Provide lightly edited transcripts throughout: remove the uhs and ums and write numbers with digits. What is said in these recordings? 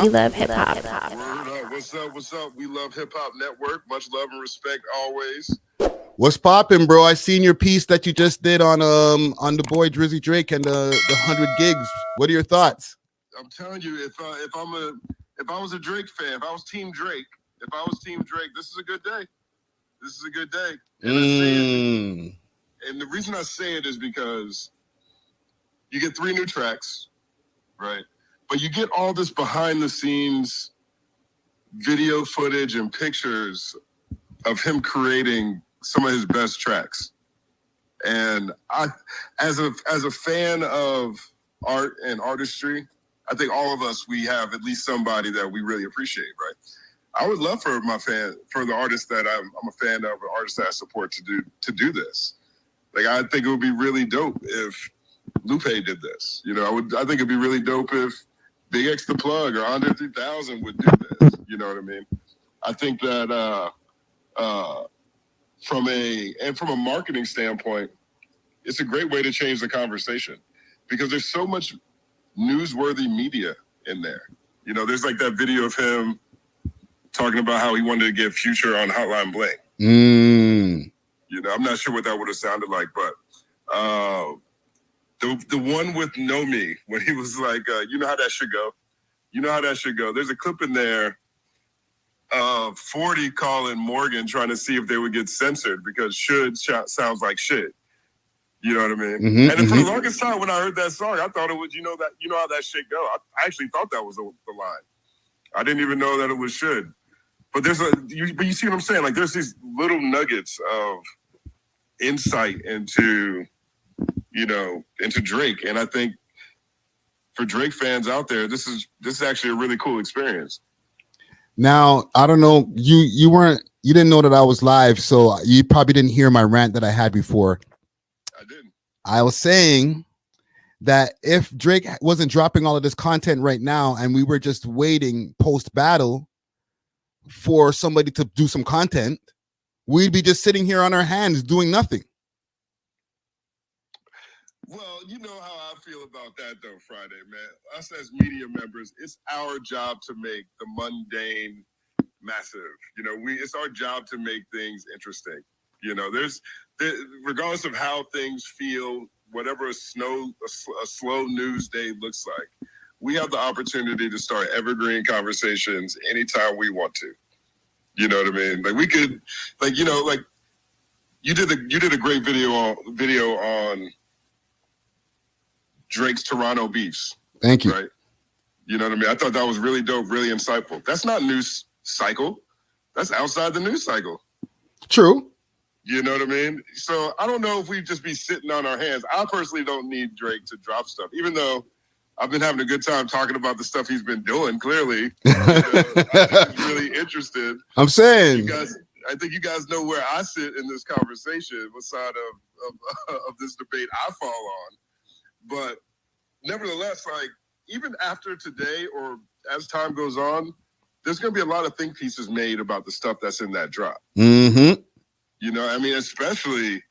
now. We love hip hop. Word up. What's up? What's up? We love Hip Hop Network. Much love and respect always. What's poppin', bro? I seen your piece that you just did on the boy Drizzy Drake and the 100 gigs. What are your thoughts? I'm telling you, if I was a Drake fan, if I was Team Drake, this is a good day. This is a good day. And I say it, and the reason I say it is because you get 3 new tracks, right? But you get all this behind the scenes video footage and pictures of him creating some of his best tracks. And I, as a fan of art and artistry, I think all of us, we have at least somebody that we really appreciate, right? I would love for the artist that I'm a fan of, or artist that I support to do this. Like, I think it would be really dope if Lupe did this. You know, I think it'd be really dope if Big X the Plug or Andre 3000 would do this. You know what I mean? I think that from a marketing standpoint, it's a great way to change the conversation, because there's so much newsworthy media in there. You know, there's like that video of him talking about how he wanted to get Future on Hotline Bling. You know, I'm not sure what that would have sounded like, but the one with Know Me, when he was like, you know how that should go. You know how that should go. There's a clip in there of 40 calling Morgan trying to see if they would get censored because should sounds like shit. You know what I mean? And for the longest time when I heard that song, I thought it was, you know how that shit go. I actually thought that was the line. I didn't even know that it was should. But but you see what I'm saying? Like, there's these little nuggets of insight into Drake. And I think for Drake fans out there, this is actually a really cool experience. Now, I don't know, you didn't know that I was live, so you probably didn't hear my rant that I had before. I didn't. I was saying that if Drake wasn't dropping all of this content right now and we were just waiting post-battle for somebody to do some content, we'd be just sitting here on our hands doing nothing. Well, you know how I feel about that, though, Friday, man. Us as media members, it's our job to make the mundane massive. You know, it's our job to make things interesting. You know, regardless of how things feel, whatever a slow news day looks like, we have the opportunity to start evergreen conversations anytime we want to. You know what I mean? Like, we could, like, you know, like you did a great video on Drake's Toronto beefs. Thank you. Right? You know what I mean? I thought that was really dope, really insightful. That's not news cycle. That's outside the news cycle. True. You know what I mean? So I don't know if we'd just be sitting on our hands. I personally don't need Drake to drop stuff, even though I've been having a good time talking about the stuff he's been doing, clearly. I'm really interested. I'm saying. I think you guys know where I sit in this conversation, what side of this debate I fall on. But nevertheless, like, even after today or as time goes on, there's going to be a lot of think pieces made about the stuff that's in that drop. You know, I mean, especially,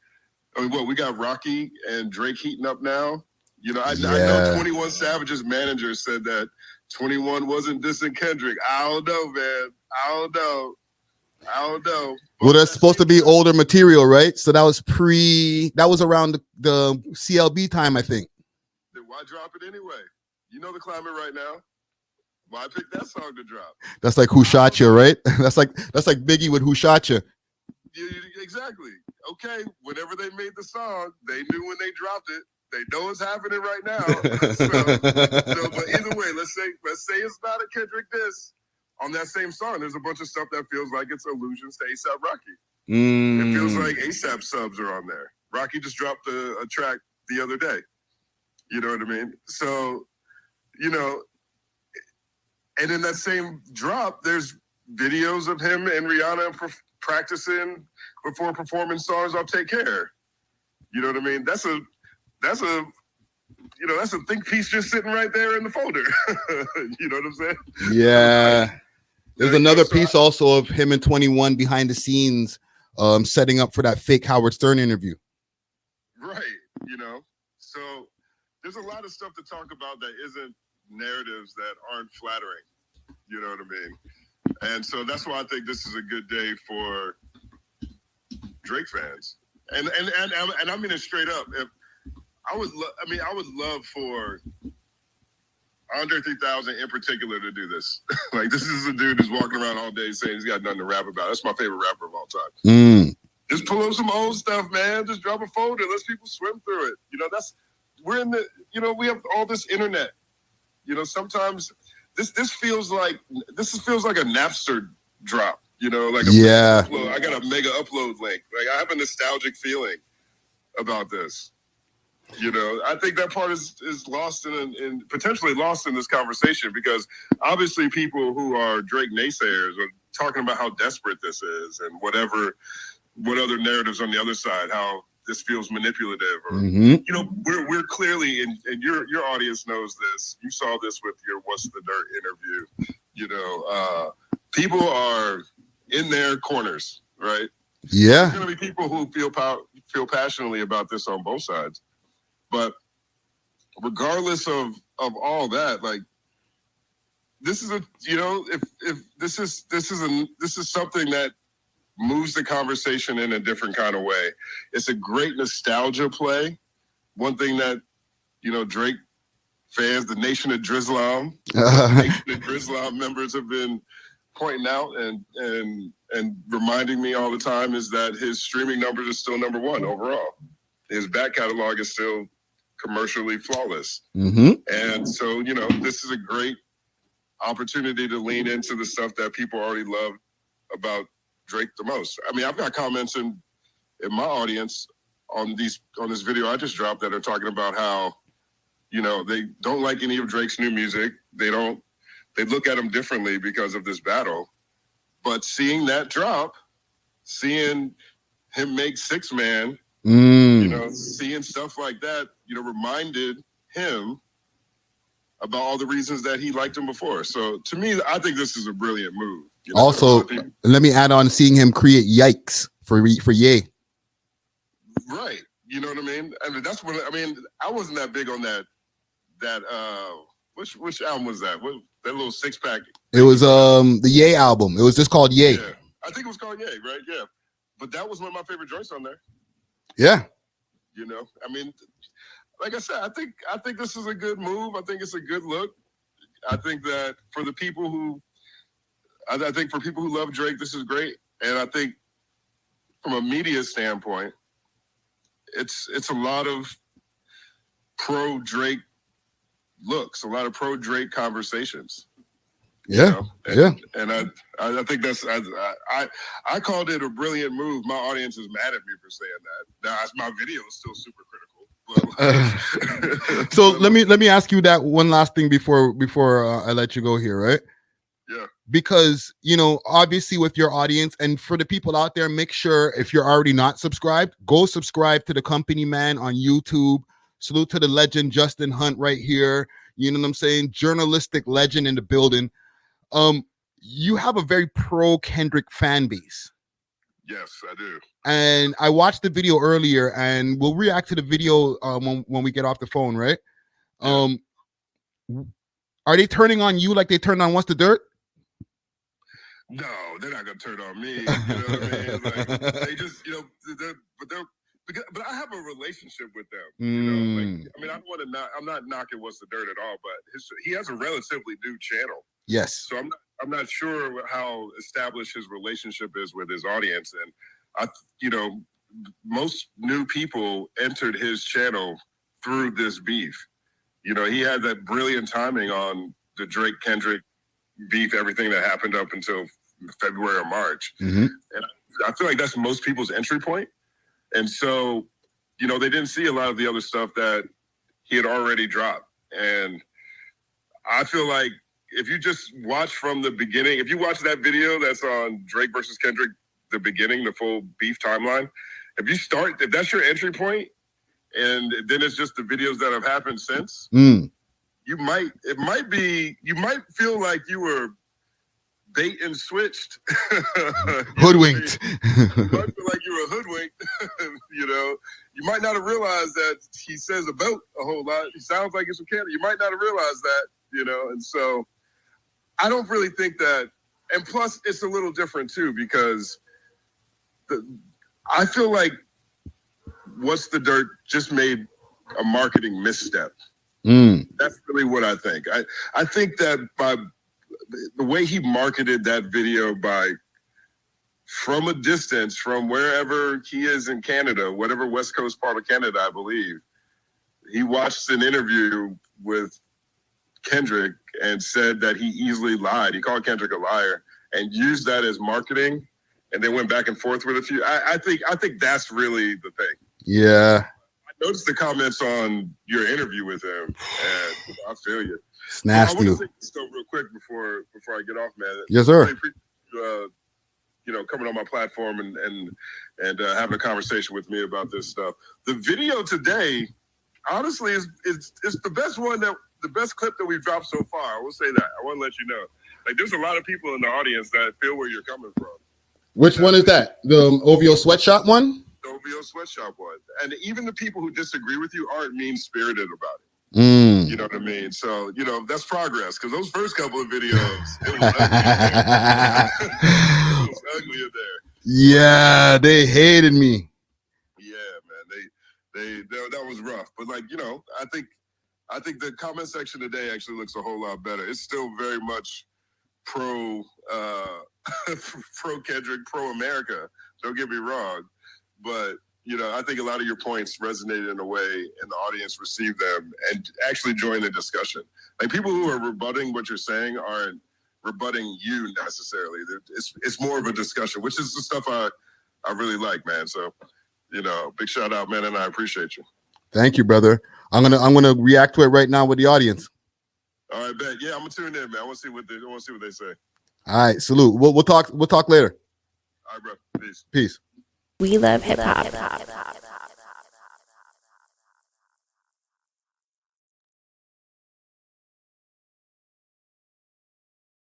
we got Rocky and Drake heating up now. You know, I know 21 Savage's manager said that 21 wasn't dissing Kendrick. I don't know, man. I don't know. Well, that's supposed to be older material, right? So that was around the CLB time, I think. Then why drop it anyway? You know the climate right now. Why pick that song to drop? That's like Who Shot You, right? That's like Biggie with Who Shot You. Exactly. Okay. Whenever they made the song, they knew when they dropped it. They know it's happening right now. But either way, let's say it's not a Kendrick diss. On that same song, there's a bunch of stuff that feels like it's allusions to A$AP Rocky. It feels like A$AP subs are on there. Rocky just dropped a track the other day. You know what I mean? So, you know, and in that same drop, there's videos of him and Rihanna practicing before performing songs off Take Care. You know what I mean? That's a think piece just sitting right there in the folder. You know what I'm saying? Yeah. There's another piece also of him and 21 behind the scenes, setting up for that fake Howard Stern interview. Right. You know, so there's a lot of stuff to talk about that isn't narratives that aren't flattering. You know what I mean? And so that's why I think this is a good day for Drake fans. And I mean it straight up. If I would love for Andre 3000 in particular to do this. Like, this is a dude who's walking around all day saying he's got nothing to rap about. That's my favorite rapper of all time. Just pull up some old stuff, man. Just drop a folder. Let people swim through it. You know, we're in the, you know, we have all this internet. You know, sometimes this feels like a Napster drop. You know, like I got a mega upload link. Like, I have a nostalgic feeling about this. You know, I think that part is lost in potentially lost in this conversation, because obviously people who are Drake naysayers are talking about how desperate this is and what other narratives on the other side, how this feels manipulative, or you know, we're clearly, and your audience knows this. You saw this with your What's the Dirt interview. You know, people are in their corners, right? Yeah, there's going to be people who feel passionately about this on both sides. But regardless of all that, like, this is if this is something that moves the conversation in a different kind of way. It's a great nostalgia play. One thing that, you know, Drake fans, the Nation of Drizlam, Nation of Drizlam members have been pointing out and reminding me all the time is that his streaming numbers are still number one overall. His back catalog is still commercially flawless. And so, you know, this is a great opportunity to lean into the stuff that people already love about Drake the most. I mean, I've got comments in my audience on this video I just dropped that are talking about how, you know, they don't like any of Drake's new music. They look at him differently because of this battle. But seeing that drop, seeing him make 6 Man, you know, seeing stuff like that, you know, reminded him about all the reasons that he liked him before. So to me, I think this is a brilliant move. You know, also, let me add on seeing him create Yikes for Ye. Right. You know what I mean? I mean, that's what I mean. I wasn't that big on that which album was that? That little 6-pack. It was the Ye album. It was just called Ye. Yeah. I think it was called Ye, right? Yeah. But that was one of my favorite joints on there. Yeah. You know, I mean, like I said, I think this is a good move. I think it's a good look. I think that for the people who for people who love Drake, this is great. And I think from a media standpoint, it's a lot of pro Drake looks, a lot of pro Drake conversations. Yeah, you know? And I think that's I called it a brilliant move. My audience is mad at me for saying that. Now my video is still super critical. So let me ask you that one last thing before I let you go here, right? Yeah. Because, you know, obviously with your audience and for the people out there, make sure if you're already not subscribed, go subscribe to the Company Man on YouTube. Salute to the legend Justin Hunt right here. You know what I'm saying? Journalistic legend in the building. You have a very pro Kendrick fan base. Yes, I do. And I watched the video earlier, and we'll react to the video when we get off the phone, right? Yeah. Are they turning on you like they turned on What's the Dirt? No, they're not gonna turn on me. You know what I mean? Like, they just, you know, but I have a relationship with them. You know, like, I mean, I'm not knocking What's the Dirt at all, but he has a relatively new channel. Yes. So I'm not sure how established his relationship is with his audience, and you know, most new people entered his channel through this beef. You know, he had that brilliant timing on the Drake Kendrick beef, everything that happened up until February or March. And I feel like that's most people's entry point. And so, you know, they didn't see a lot of the other stuff that he had already dropped. And I feel like if you just watch from the beginning, if you watch that video that's on Drake versus Kendrick, the beginning, the full beef timeline, if that's your entry point, and then it's just the videos that have happened since, you might feel like you were bait and switched. Hoodwinked. You might feel like you were hoodwinked. You know, you might not have realized that he says about a whole lot. He sounds like he's from Canada. You might not have realized that, you know, and so I don't really think that, and plus it's a little different too, because I feel like What's the Dirt just made a marketing misstep. That's really what I think. I think that by the way he marketed that video, from a distance, from wherever he is in Canada, whatever West Coast part of Canada, I believe, he watched an interview with Kendrick and said that he easily lied. He called Kendrick a liar and used that as marketing, and they went back and forth with a few. I think that's really the thing. Yeah. I noticed the comments on your interview with him, and I feel you. It's nasty. I want to say this though real quick before I get off, man. Yes, sir. Really appreciate you coming on my platform and having a conversation with me about this stuff. The video today, honestly, is the best one, the best clip that we've dropped so far. I will say that. I want to let you know. Like, there's a lot of people in the audience that feel where you're coming from. Which one is that? The OVO Sweatshop one? The OVO Sweatshop one. And even the people who disagree with you aren't mean-spirited about it. You know what I mean? So, that's progress, because those first couple of videos, it was ugly. It was ugly in there. Yeah, they hated me. Yeah, man. That was rough. But I think the comment section today actually looks a whole lot better. It's still very much pro Kendrick, pro America. Don't get me wrong, but I think a lot of your points resonated in a way, and the audience received them and actually joined the discussion. Like, people who are rebutting what you're saying aren't rebutting you necessarily. It's more of a discussion, which is the stuff I really like, man. So, big shout out, man, and I appreciate you. Thank you, brother. I'm gonna react to it right now with the audience. All right, bet. Yeah, I'm gonna tune in, man. I want to see what they say. All right, salute. We'll talk later. All right, bro. Peace. We love hip hop.